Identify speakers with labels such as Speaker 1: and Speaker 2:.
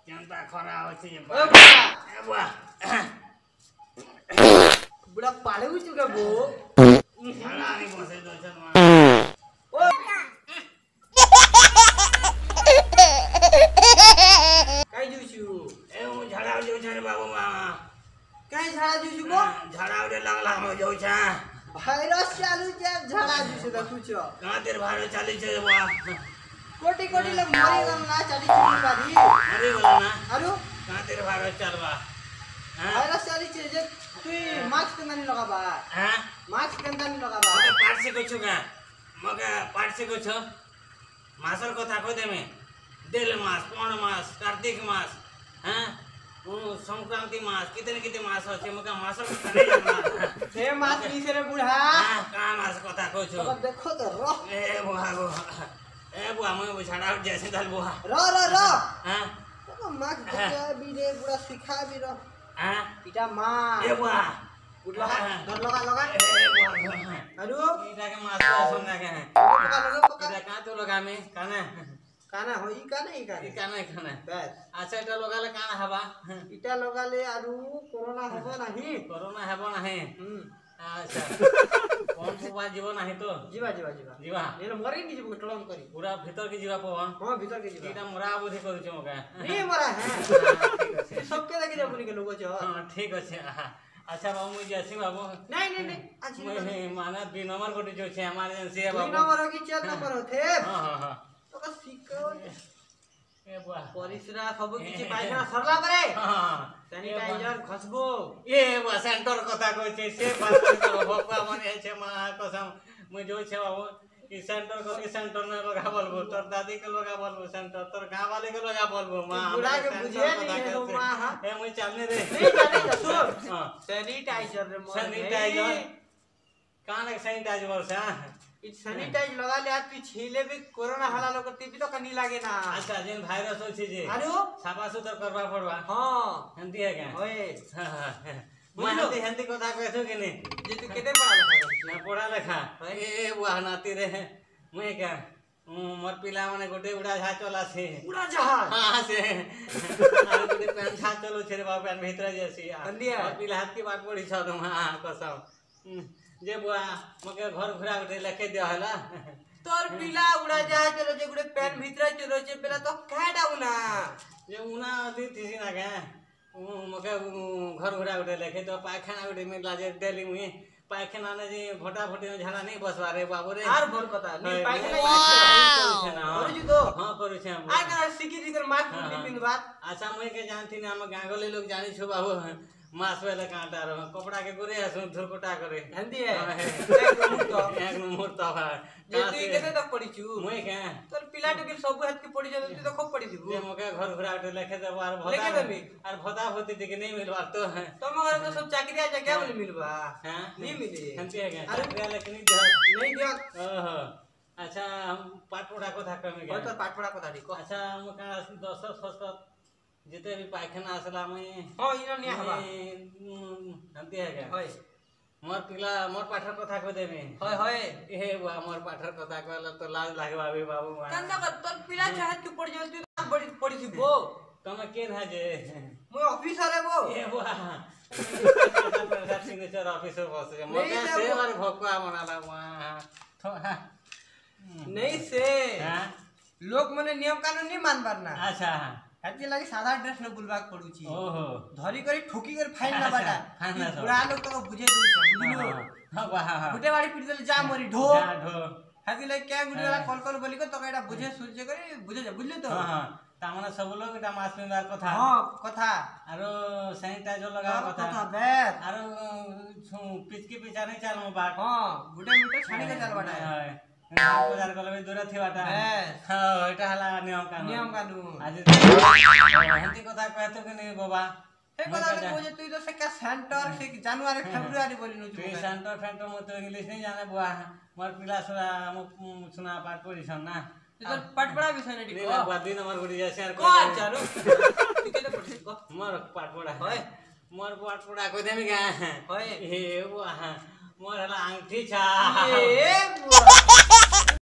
Speaker 1: କେନ୍ତା ଖରା ଅଛି
Speaker 2: ଏ ବୁଢା
Speaker 1: ଏ ବୁଆ
Speaker 2: ବୁଢା ପାଳୁଛୁ କେ ବୋ
Speaker 1: ଝାଡ଼ାରେ ବସେଇ ଦଉଛନ୍ ମା
Speaker 2: ଓ କାଇ ଯୁଛୁ
Speaker 1: ଏ ମୁଁ ଝାଡ଼ା ଯାଉଛନ୍ ବାବୁ ମା
Speaker 2: କାଇ ଝାଡା ଯୁଛୁ ବୋ
Speaker 1: ଝାଡ଼ା ଗୋଟେ ଲାଗଲା ମୁଁ ଯାଉଛା
Speaker 2: ଭାଇରस चालू जे ଝାଡା ଯୁଛୁ ଦେଖୁଛ
Speaker 1: କାଁତିର ଭାର ଚାଲିଛେ ବୁଆ
Speaker 2: कोटी कोटी लोग मरी गम ना चली चली बारी
Speaker 1: ମରି ଗଲା ନା
Speaker 2: आरु
Speaker 1: କାଁତିର ଭାର ଚାଲବା
Speaker 2: भाइरस चली छे जे तू मास्क केना नहीं लगाबा
Speaker 1: হ্যাঁ
Speaker 2: मास्क केना नहीं लगाबा
Speaker 1: মকে পাঠ শিখছো গা মকে পাঠ শিখছো মাসের কথা কই দেমে দেল মাস কোন মাস কার্তিক মাস হ্যাঁ সংক্রাंति मास कितने कितने मास আছে মকে মাসের কথা নাই জানা
Speaker 2: हे मास किसे रे बुढ़ा
Speaker 1: হ্যাঁ কা মাস কথা কইছো
Speaker 2: अब देखो तो रो
Speaker 1: এ বুয়া গো এ বুয়া মই ছাড়া যাইছি তাল বুয়া
Speaker 2: रो रो रो
Speaker 1: হ্যাঁ
Speaker 2: तो मास्क देखा भी रे बुढ़ा सिखा भी रो
Speaker 1: হ্যাঁ
Speaker 2: इटा मां
Speaker 1: এ বুয়া
Speaker 2: बुढ़ लगा डर लगा लगा
Speaker 1: এ বুয়া
Speaker 2: आरु
Speaker 1: এটাকে মাস শুন না কে
Speaker 2: पका लगा पका
Speaker 1: এটা কা তো লাগামে কানে
Speaker 2: काना हो ई काना
Speaker 1: ই কানে কানে
Speaker 2: बस
Speaker 1: আচ্ছা এটা লগালে কানা হবা
Speaker 2: इटा लगाले आरु कोरोना होबो नहीं
Speaker 1: করোনা হব নাহি আচ্ছা কোন ফুবা জীব নাহি তো
Speaker 2: जीवा जीवा जीवा
Speaker 1: जीवा
Speaker 2: ये मरे नहीं जीव टलन करी
Speaker 1: পুরা ভিতর কি জীবা পবা
Speaker 2: हां भीतर के जीवा
Speaker 1: এটা মরা বুদ্ধি করছো মকা
Speaker 2: नहीं मरा है
Speaker 1: ঠিক আছে
Speaker 2: सबके लगे जबनी के लोग छ
Speaker 1: হ্যাঁ ঠিক আছে আচ্ছা বাবু মুই যাচ্ছি বাবু
Speaker 2: नहीं नहीं नहीं आज
Speaker 1: মুই মানে 2 নম্বর গোটি যোছে এমার্জেন্সি है
Speaker 2: तीन
Speaker 1: बाबू
Speaker 2: नंबर की चार नंबर होते
Speaker 1: हां हां हां
Speaker 2: तो का सिको
Speaker 1: ए बुआ
Speaker 2: परिसरा सब किछि पाइछना सरला परे
Speaker 1: हां
Speaker 2: सैनिटाइजर खसबो
Speaker 1: ए बुआ सेंटर কথা কইছে সে পাস তো ভগবা মনে আছে মা কসম মুই যোছে বাবু ई सेंटर को के सेंटर ने लगा बोलबो तोर दादी के लगा बोलबो सेंटर तोर गांव वाले के लगा बोलबो मां
Speaker 2: बुढ़ा के बुझे नहीं है वो मां हां
Speaker 1: ए मुई चलने दे
Speaker 2: नहीं जाने जा सुन
Speaker 1: हां
Speaker 2: सैनिटाइजर रे
Speaker 1: सैनिटाइजर कान के सैनिटाइजर से
Speaker 2: ई सैनिटाइज लगा ले आज तू छीले भी कोरोना हला लोग टीवी तो कनी लागे ना
Speaker 1: अच्छा जेन वायरस होछि जे
Speaker 2: आरो
Speaker 1: साफा सुथर करबा पड़बा
Speaker 2: हां
Speaker 1: हंदी है क्या
Speaker 2: ओए
Speaker 1: मैं हंदी हंदी কথা কইছো कि नहीं
Speaker 2: जे तू केते पढ़ा लिखा कर
Speaker 1: ना पढ़ा लेखा ए बुआ नाती रे मैं क्या मोर पिला माने गोटे उड़ा झा चला से
Speaker 2: पूरा जहाज
Speaker 1: हां से आरो गोटे पेन झा चलो छे रे बाबा पेन भीतर जेसी
Speaker 2: हंदिया
Speaker 1: मोर पिला हाथ की बात पड़ी छ तुम हां कसम जे बुआ मके घर घुरा उठे लेके दिया हला
Speaker 2: तोर पिला उड़ा जहाज चलो जे गुडे पेन भीतर चलो जे पेला तो काडा उना
Speaker 1: जे उना दी थी ना के मके घर घुरा उठे लेके तो पायखाना उठे में लाजे डेली मुई पायखाना ने जे फटा फटी झाड़ा नहीं बसवा रे बाबू रे
Speaker 2: आर भर कथा नहीं पाइखाना
Speaker 1: करू
Speaker 2: छु तो
Speaker 1: हां करू छे हम
Speaker 2: आ का सिकी दिकर मास्क पिन बात
Speaker 1: अच्छा मुई के जानती ना हम गांगले लोग जानी छु बाबू मास वाले कांटा रो कपड़ा के गोरे हसु धुरकोटा करे
Speaker 2: हंदी है एक
Speaker 1: नंबर तो
Speaker 2: जे तू केते तक पड़ी छु
Speaker 1: मुई के
Speaker 2: तोर पिला टके सब हाथ के पड़ी जाबे तू तो खूब पड़ी दिबू
Speaker 1: जे मके घर घुरा उठे लेके देबो आर
Speaker 2: लेके देबी
Speaker 1: आर भदा भती के नहीं मिलवा तो
Speaker 2: तुम घर तो सब चाकरी आ जगह बोले मिलबा
Speaker 1: हां
Speaker 2: नहीं मिले
Speaker 1: हंती है क्या
Speaker 2: अरे
Speaker 1: चाकरी लेकिन
Speaker 2: नहीं दिया
Speaker 1: ओहो अच्छा हम पाठ पढ़ा কথা कमे
Speaker 2: कोई तो पाठ पढ़ा कथा ठीक
Speaker 1: अच्छा हम का 10 10 जिते भी पायखाना असला में
Speaker 2: हां इना नहीं हवा
Speaker 1: हंती है क्या
Speaker 2: होय
Speaker 1: मोर पिला मोर पाठर कथा को देबे
Speaker 2: होय होय
Speaker 1: ए बुआ मोर पाठर कथा कहला तो लाज लागबा बे बाबू मा
Speaker 2: कंदा कर तोर पिला चाहत के पड़ी जाबे तू बड़ी पड़ी दिबो
Speaker 1: तमे केन है जे
Speaker 2: मैं ऑफिसर है वो
Speaker 1: ए बुआ सिग्नेचर ऑफिसर बस मके से बार भोकवा बनाला वहां तो
Speaker 2: नहीं से
Speaker 1: हां
Speaker 2: लोग मने नियम कानून नहीं मान पारना
Speaker 1: अच्छा
Speaker 2: हती लगे सादा ड्रेस न बुलवा पड़ू छी
Speaker 1: ओहो
Speaker 2: धरी करी ठोकी कर फाइन ना बाटा
Speaker 1: फाइन ना
Speaker 2: बुढ़ा लोग तो बुझे दू छ बुझलो
Speaker 1: हां वाह हां
Speaker 2: गुटे वाली पिट देले जा मरी ढो
Speaker 1: जा ढो
Speaker 2: हती लगे क्या गुटे वाला कॉल कॉल बोली को तो एटा बुझे सूर्य करी बुझे जा बुझले तो
Speaker 1: हां हां तामने सब लोग एटा मास में बार कथा
Speaker 2: हां कथा
Speaker 1: आरो सैनिटाइजर लगा कथा
Speaker 2: कथा बेस
Speaker 1: आरो पिचकी पिचा नहीं चालमो बाट
Speaker 2: हां गुटे मीटर छाणी के चल बाटा
Speaker 1: बाजार गले दूर थिबाटा हां एटा हला नियम कानून आज हंती कथा कहतो कि नहीं बाबा
Speaker 2: ए कथा तो बोझे तू तो से क्या सेंटर से जनवरी फरवरी बोली नु
Speaker 1: तू सेंटर फेंटर मत इंग्लिश नहीं जाने बुआ मोर पिला सुना सुना पाठ पढ़िसन ना
Speaker 2: तो पाठ पढ़ा विषय नहीं
Speaker 1: नहीं बुआ 2 नंबर गुडी जा शेयर
Speaker 2: को चालू तू केते पढ़ी को
Speaker 1: मोर पाठ पढ़ा
Speaker 2: होय
Speaker 1: मोर पाठ पढ़ा को देमी का
Speaker 2: होय
Speaker 1: ए बुआ मोर हला अंगठी छा
Speaker 2: ए बुआ